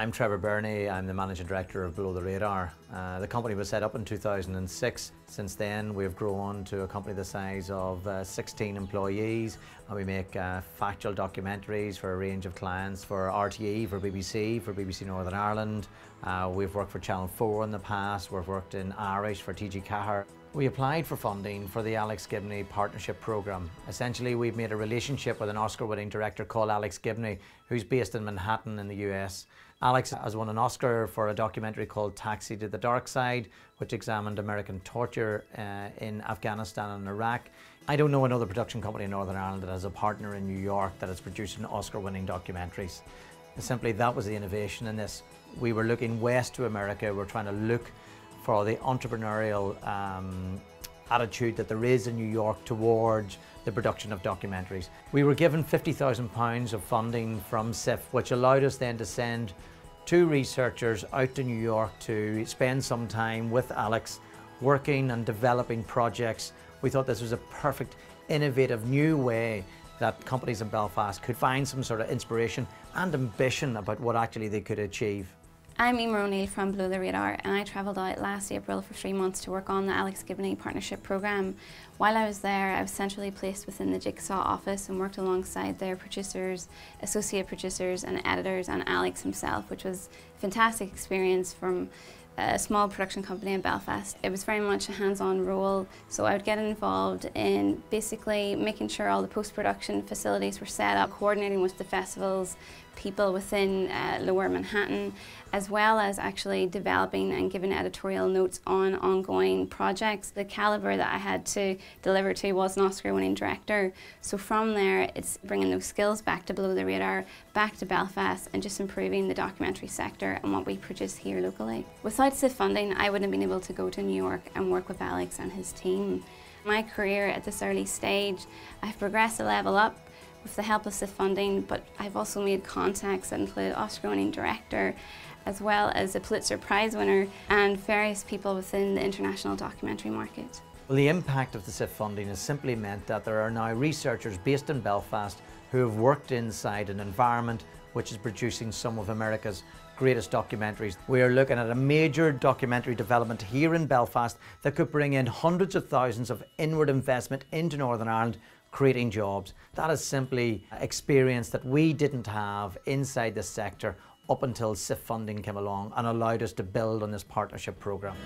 I'm Trevor Birney. I'm the Managing Director of Below the Radar. The company was set up in 2006. Since then we've grown to a company the size of 16 employees, and we make factual documentaries for a range of clients, for RTE, for BBC Northern Ireland. We've worked for Channel 4 in the past, we've worked in Irish for TG Cahir. We applied for funding for the Alex Gibney Partnership Programme. Essentially, we've made a relationship with an Oscar-winning director called Alex Gibney, who's based in Manhattan in the US. Alex has won an Oscar for a documentary called Taxi to the Dark Side, which examined American torture in Afghanistan and Iraq. I don't know another production company in Northern Ireland that has a partner in New York that is producing Oscar-winning documentaries. Simply, that was the innovation in this. We were looking west to America. We're trying to look for the entrepreneurial attitude that there is in New York towards the production of documentaries. We were given £50,000 of funding from CIIF, which allowed us then to send 2 researchers out to New York to spend some time with Alex working and developing projects. We thought this was a perfect, innovative, new way that companies in Belfast could find some sort of inspiration and ambition about what actually they could achieve. I'm Emer O'Neill from Below the Radar, and I travelled out last April for 3 months to work on the Alex Gibney Partnership Programme. While I was there, I was centrally placed within the Jigsaw office and worked alongside their producers, associate producers and editors, and Alex himself, which was a fantastic experience from a small production company in Belfast. It was very much a hands-on role, so I would get involved in basically making sure all the post-production facilities were set up, coordinating with the festivals, people within Lower Manhattan, as well as actually developing and giving editorial notes on ongoing projects. The calibre that I had to deliver to was an Oscar-winning director, so from there it's bringing those skills back to Below the Radar, back to Belfast, and just improving the documentary sector and what we produce here locally. Without CIIF funding, I wouldn't have been able to go to New York and work with Alex and his team. My career at this early stage, I've progressed a level up with the help of CIIF funding, but I've also made contacts that include Oscar-winning director, as well as a Pulitzer Prize winner and various people within the international documentary market. Well, the impact of the CIIF funding has simply meant that there are now researchers based in Belfast who have worked inside an environment which is producing some of America's greatest documentaries. We are looking at a major documentary development here in Belfast that could bring in hundreds of thousands of inward investment into Northern Ireland, creating jobs. That is simply experience that we didn't have inside this sector up until CIIF funding came along and allowed us to build on this partnership programme.